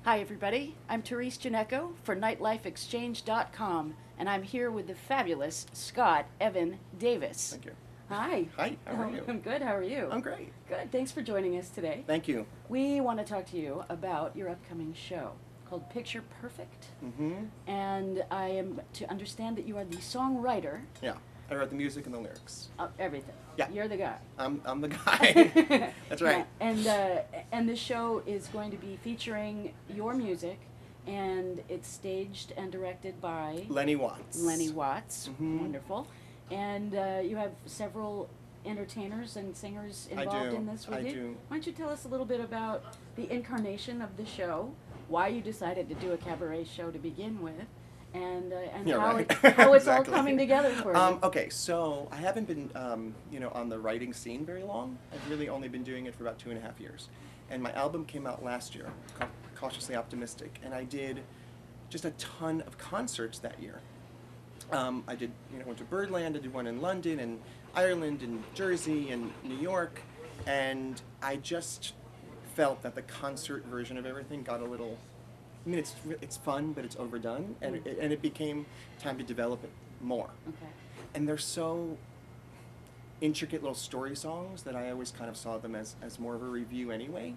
Hi, everybody. I'm Terese Genecco for NightlifeExchange.com, and I'm here with the fabulous Scott Evan Davis. Thank you. Hi. Hi, how are you? I'm good. How are you? I'm great. Good. Thanks for joining us today. Thank you. We want to talk to you about your upcoming show called Picture Perfect. Mm-hmm. And I am to understand that you are the songwriter Yeah, I wrote the music and the lyrics. of everything. Yeah. You're the guy. I'm the guy. That's right. Yeah. And this show is going to be featuring your music, and it's staged and directed by Lenny Watts. Lenny Watts. Mhm. Wonderful. And you have several entertainers and singers involved do. in this with I you. do. Why don't you tell us a little bit about the incarnation of the show, why you decided to do a cabaret show to begin with, and Yeah, how, right. how it's all Exactly. coming together for you. Okay, so I haven't been, on the writing scene very long. I've really only been doing it for about 2.5 years. And my album came out last year, Cautiously Optimistic, and I did just a ton of concerts that year. I did, went to Birdland, I did one in London and Ireland and Jersey and New York, and I just felt that the concert version of everything got a little, it's fun, but it's overdone, and it became time to develop it more. Okay. And they're so intricate little story songs that I always kind of saw them as more of a review anyway.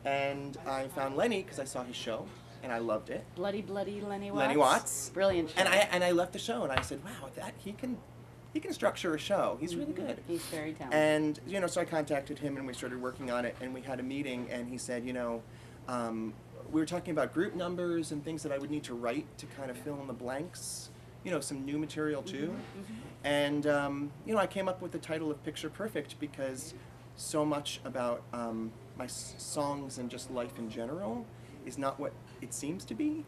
And I found Lenny because I saw his show, and I loved it. Bloody Lenny Watts. Lenny Watts. Brilliant show. And I left the show and I said, wow, that he can structure a show. He's really good. He's very talented. And so I contacted him and we started working on it, and we had a meeting, and he said, we were talking about group numbers and things that I would need to write to kind of fill in the blanks, some new material too. And I came up with the title of Picture Perfect because so much about my songs and just life in general is not what it seems to be.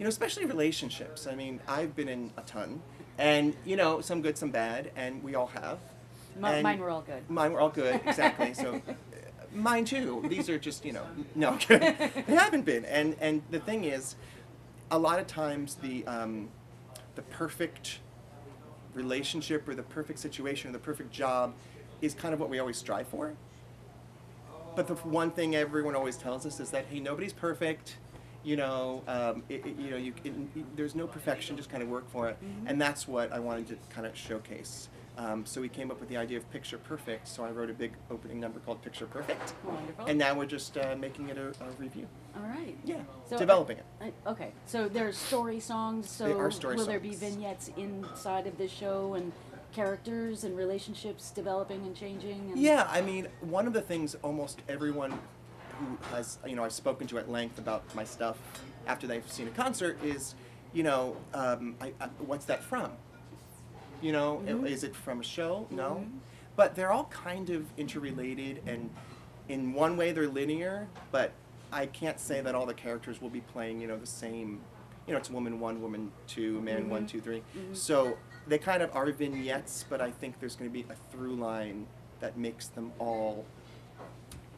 Especially relationships. I mean, I've been in a ton, and some good, some bad, and we all have. And Mine were all good. Mine were all good, exactly. So, mine too. These are just, no, they haven't been. And the thing is, a lot of times the perfect relationship or the perfect situation or the perfect job is kind of what we always strive for. But the one thing everyone always tells us is that, hey, nobody's perfect. There's no perfection, just kind of work for it. And that's what I wanted to kind of showcase. So we came up with the idea of Picture Perfect, so I wrote a big opening number called Picture Perfect. Wonderful. And now we're just making it a review. All right. Yeah, So, developing it. Okay, so there's story songs, so They are story will there be songs. vignettes inside of the show and characters and relationships developing and changing? And Yeah, I mean, one of the things almost everyone who has, I've spoken to at length about my stuff after they've seen a concert is, what's that from? Is it from a show? No. But they're all kind of interrelated, and in one way they're linear, but I can't say that all the characters will be playing, the same, it's woman 1, woman 2, man 1, 2, 3. So they kind of are vignettes, but I think there's going to be a through line that makes them all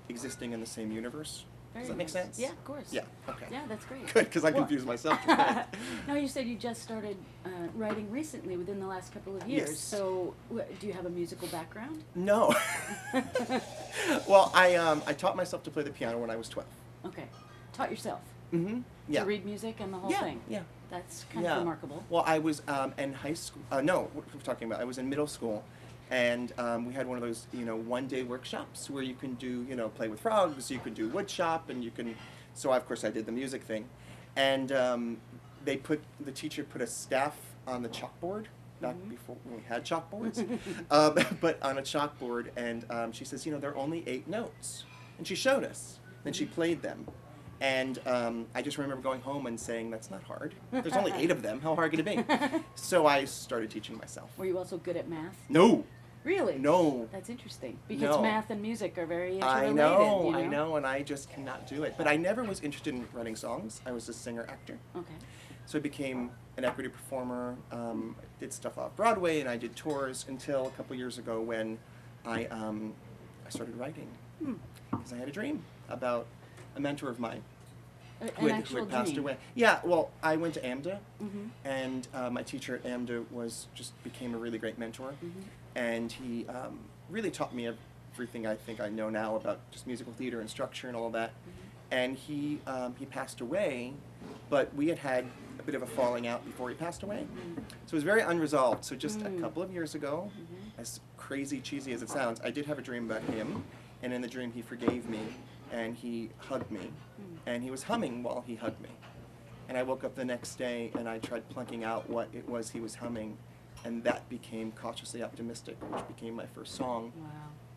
existing in the same universe. Very Does that make nice. sense? Yeah, of course. Yeah, okay. Yeah, that's great. Good, because I Well- confused myself. No, you said you just started writing recently, within the last couple of years. Yes. So, do you have a musical background? No. Well, I taught myself to play the piano when I was 12. Okay. Taught yourself Mm-hmm. Yeah. to read music and the whole Yeah, thing? yeah. That's kind Yeah. of remarkable. Well, I was in high school. No, what we're talking about. I was in middle school, and we had one of those, one-day workshops where you can do, play with frogs. You can do wood shop, and you can. So of course I did the music thing, and the teacher put a staff on the chalkboard back before when we had chalkboards, but on a chalkboard, and she says, there are only 8 notes, and she showed us. Then she played them. And I just remember going home and saying, that's not hard. There's only 8 of them. How hard could it be? So I started teaching myself. Were you also good at math? No. Really? No. That's interesting, because No. math and music are very I interrelated. know, you know? and I just cannot do it. But I never was interested in writing songs. I was a singer-actor. Okay. So I became an equity performer, did stuff off Broadway, and I did tours until a couple years ago when I started writing. Because I had a dream about a mentor of mine who had passed away. Yeah, well, I went to AMDA, and my teacher at AMDA became a really great mentor, and he really taught me everything I think I know now about just musical theater and structure and all of that. and he passed away, but we had a bit of a falling out before he passed away. So it was very unresolved. So just a couple of years ago, as crazy cheesy as it sounds, I did have a dream about him, and in the dream he forgave me, and he hugged me, and he was humming while he hugged me. And I woke up the next day and I tried plunking out what it was he was humming, and that became Cautiously Optimistic, which became my first song. Wow.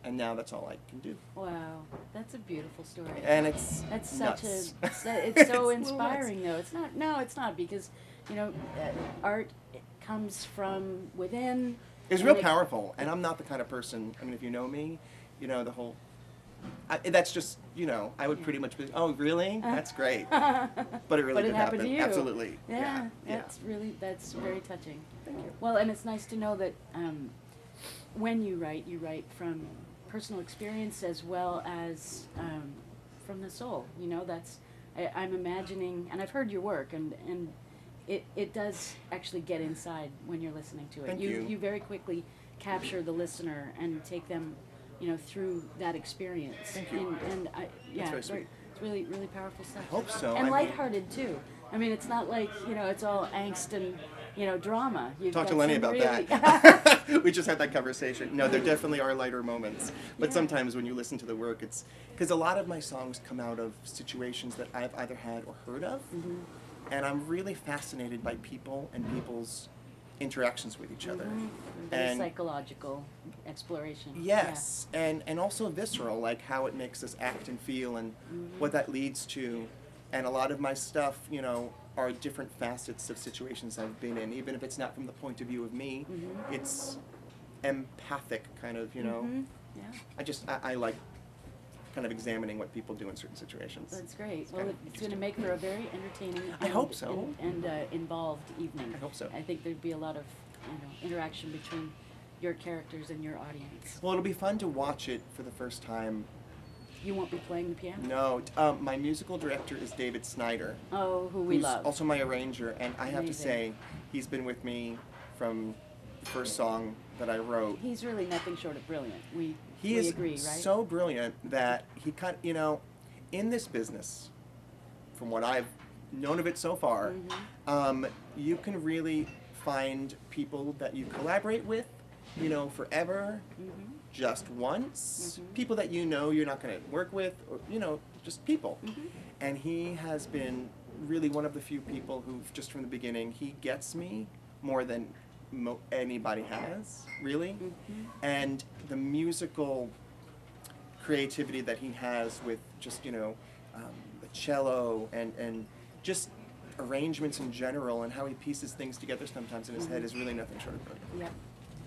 And now that's all I can do. Wow, that's a beautiful story. And it's That's nuts. it's so It's a little inspiring, though. It's not. No, it's not, because art comes from within. It's and real powerful, and I'm not the kind of person. I mean, if you know me, the whole. That's just I would pretty much be. Oh, really? That's great. But it really But it did happened happen. to you. Absolutely. Yeah, Yeah. that's very touching. Thank you. Well, and it's nice to know that when you write from personal experience as well as from the soul. I'm imagining, and I've heard your work, and it does actually get inside when you're listening to it. Thank you. You very quickly capture the listener and take them, through that experience. Thank you. And That's very sweet. it's really, really powerful stuff. I hope so. And I mean- lighthearted too. I mean, it's not like it's all angst and drama. You've Talk to got Lenny some about really that. We just had that conversation. No, there definitely are lighter moments. But Yeah. sometimes when you listen to the work, it's because a lot of my songs come out of situations that I've either had or heard of. And I'm really fascinated by people and people's interactions with each other. Very And psychological exploration. yes, and also visceral, like how it makes us act and feel and what that leads to. And a lot of my stuff, are different facets of situations I've been in, even if it's not from the point of view of me. It's empathic kind of, Yeah, I like kind of examining what people do in certain situations. that's great. It's Well, kind of it's going to make for a very entertaining. I hope so. And involved evening. I hope so. I think there'd be a lot of interaction between your characters and your audience. Well, it'll be fun to watch it for the first time. You won't be playing the piano? No, my musical director is David Snyder. Oh, who we who's love. also my arranger, and I have to Amazing. say, he's been with me from the first song that I wrote. He's really nothing short of brilliant. We He is agree, right? so brilliant that he in this business, from what I've known of it so far, you can really find people that you collaborate with, forever, just once. People that you're not going to work with, or, just people. And he has been really one of the few people who, just from the beginning, he gets me more than anybody has, really. And the musical creativity that he has with just, the cello and just arrangements in general and how he pieces things together sometimes in his head is really nothing short of brilliant. Yeah.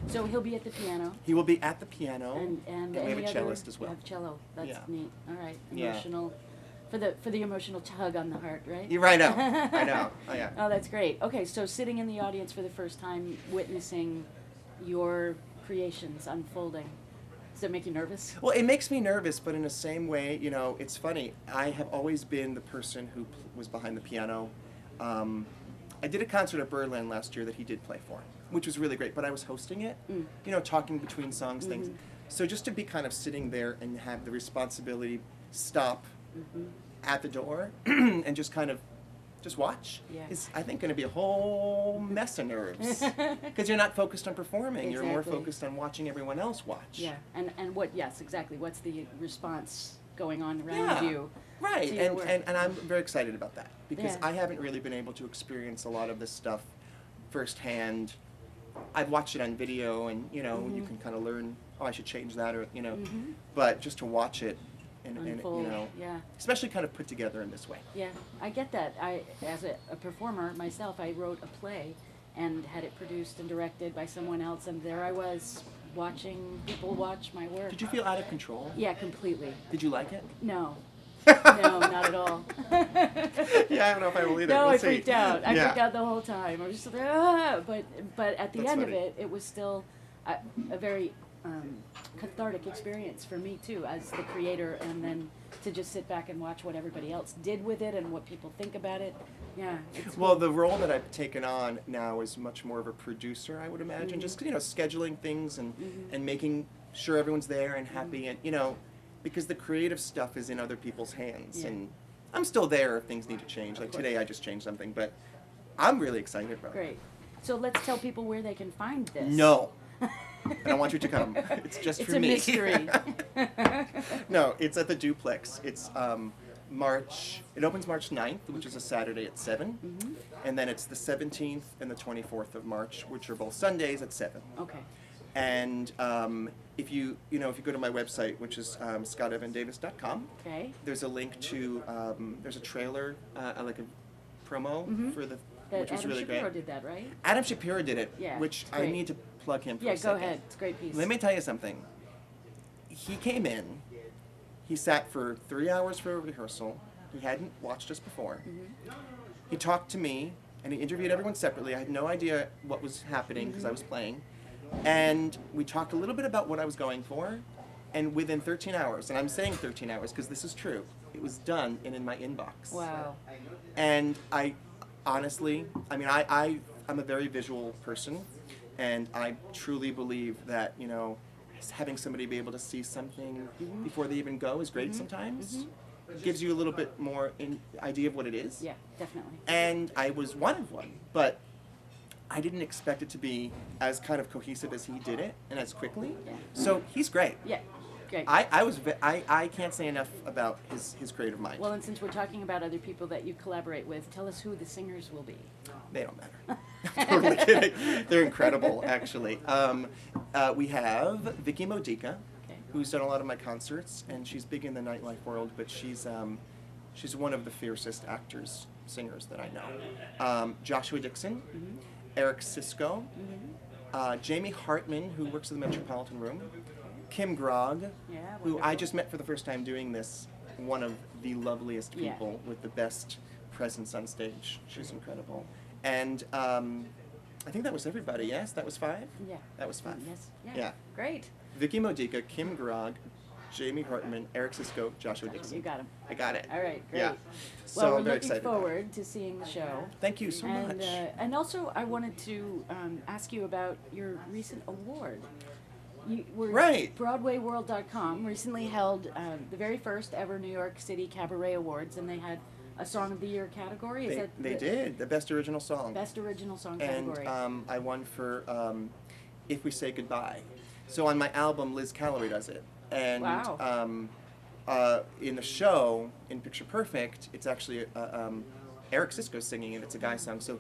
So he'll be at the piano. He will be at the piano, And we have any a cellist as well. You have cello. That's Yeah. neat. All right. Yeah. Emotional. For the emotional tug on the heart, right? You're right, I know. Oh, yeah. Oh, that's great. Okay, so sitting in the audience for the first time, witnessing your creations unfolding, does it make you nervous? Well, it makes me nervous, but in the same way, it's funny. I have always been the person who was behind the piano. I did a concert at Birdland last year that he did play for, which was really great, but I was hosting it, talking between songs, things. So just to be kind of sitting there and have the responsibility stop at the door and just kind of just watch Yeah. is, I think, going to be a whole mess of nerves. Because you're not focused on performing, you're more Exactly. focused on watching everyone else watch. Yeah, and yes, exactly. What's the response going on around Yeah. you? Right, to your work? and I'm very excited about that because Yeah. I haven't really been able to experience a lot of this stuff firsthand. I've watched it on video, and you can kind of learn. Oh, I should change that, or But just to watch it, and Unfold. Yeah. especially kind of put together in this way. Yeah, I get that. As a performer myself, I wrote a play and had it produced and directed by someone else, and there I was watching people watch my work. Did you feel out of control? Yeah, completely. Did you like it? No. No, not at all. Yeah, I don't know if I will either. No, We'll I see. freaked out. I Yeah. freaked out the whole time. I was just like, but at the That's end funny. of it, it was still a very cathartic experience for me too, as the creator, and then to just sit back and watch what everybody else did with it and what people think about it. Yeah. It's Well, the role that I've taken on now is much more of a producer, I would imagine. Just scheduling things and making sure everyone's there and happy, and because the creative stuff is in other people's hands, Yeah. and I'm still there if things need to change. Like today I just changed something, but I'm really excited about it. Great. So let's tell people where they can find this. No. I don't want you to come. It's just It's for a me. mystery. No, it's at the Duplex. It's it opens March 9th, which is a Saturday at 7. Mm-hmm. And then it's the 17th and the 24th of March, which are both Sundays at 7. Okay. And if you go to my website, which is scottevandavis.com, Okay. there's a link to, there's a trailer, like a promo for the, That which was Adam really Shapiro great. did that, right? Adam Shapiro did it, Yeah, which it's I great. need to plug him for Yeah, a go second. ahead. It's a great piece. Let me tell you something. He came in, he sat for 3 hours for a rehearsal. He hadn't watched us before. Mm-hmm. He talked to me, and he interviewed everyone separately. I had no idea what was happening because I was playing. And we talked a little bit about what I was going for, and within 13 hours, and I'm saying 13 hours because this is true, it was done and in my inbox. Wow. And I honestly, I mean, I'm a very visual person, and I truly believe that, having somebody be able to see something before they even go is great sometimes. It gives you a little bit more idea of what it is. Yeah, definitely. And I was one, but I didn't expect it to be as kind of cohesive as he did it and as quickly. Yeah. So he's great. Yeah, great. I can't say enough about his creative mind. Well, and since we're talking about other people that you collaborate with, tell us who the singers will be. They don't matter. Totally kidding. They're incredible, actually. We have Vicky Modica, Okay. who's done a lot of my concerts, and she's big in the nightlife world, but she's one of the fiercest singers that I know. Joshua Dixon, Eric Sisko, Jamie Hartman, who works at the Metropolitan Room, Kim Grog, Yeah, who I wonderful. just met for the first time doing this, one of the loveliest Yeah. people with the best presence on stage. She's incredible. And I think that was everybody, yes? That was 5? Yeah. That was 5. Yes. Yeah. Yeah. Great. Vicky Modica, Kim Grog, Jamie Hartman, Eric Sisko, Joshua Dixon. You got him. I got it. All right, great. Yeah. Well, So we're I'm very looking excited about it. forward to seeing the show. Thank you so and, much. And also, I wanted to ask you about your recent award. Right. BroadwayWorld.com recently held the very first ever New York City Cabaret Awards, and they had a Song of the Year category. Is that They the did, the best original song. Best original song And category. I won for If We Say Goodbye. So on my album, Liz Calorie does it. And Wow. in the show, in Picture Perfect, it's actually Eric Sisko singing it. It's a guy song. So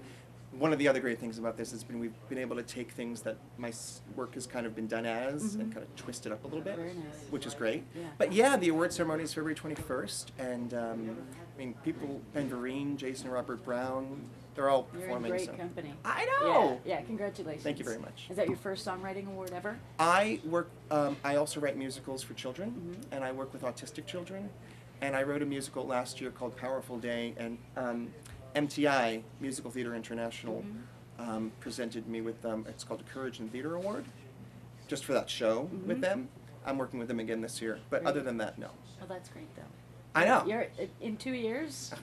one of the other great things about this has been we've been able to take things that my work has kind of been done as and kind of twist it up a little bit, Very nice. which is great. Yeah. But yeah, the award ceremony is February 21st, and I mean, people, Ben Vereen, Jason Robert Brown, they're all You're in performing. great so. company. I know. Yeah, congratulations. Thank you very much. Is that your first songwriting award ever? I work. I also write musicals for children, and I work with autistic children. And I wrote a musical last year called Powerful Day, and MTI, Musical Theater International, presented me with it's called the Courage in Theater Award, just for that show with them. I'm working with them again this year, but Great. other than that, no. Well, that's great, though. I know. You're in 2 years.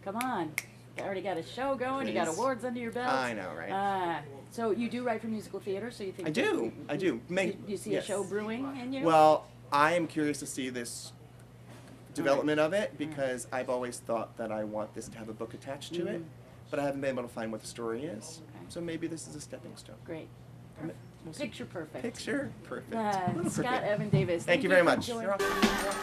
Come on, you already got a show going. You got Please. awards under your belt. I know, right? So you do write for musical theater. So you think I do. I do. Do you see Yes. a show brewing in you? Well, I am curious to see this development of it because I've always thought that I want this to have a book attached to it, but I haven't been able to find what the story is. Okay. So maybe this is a stepping stone. Great. We'll see. Picture perfect. Picture perfect. Scott Little perfect. Evan Davis. Thank you very for much. joining- You're welcome.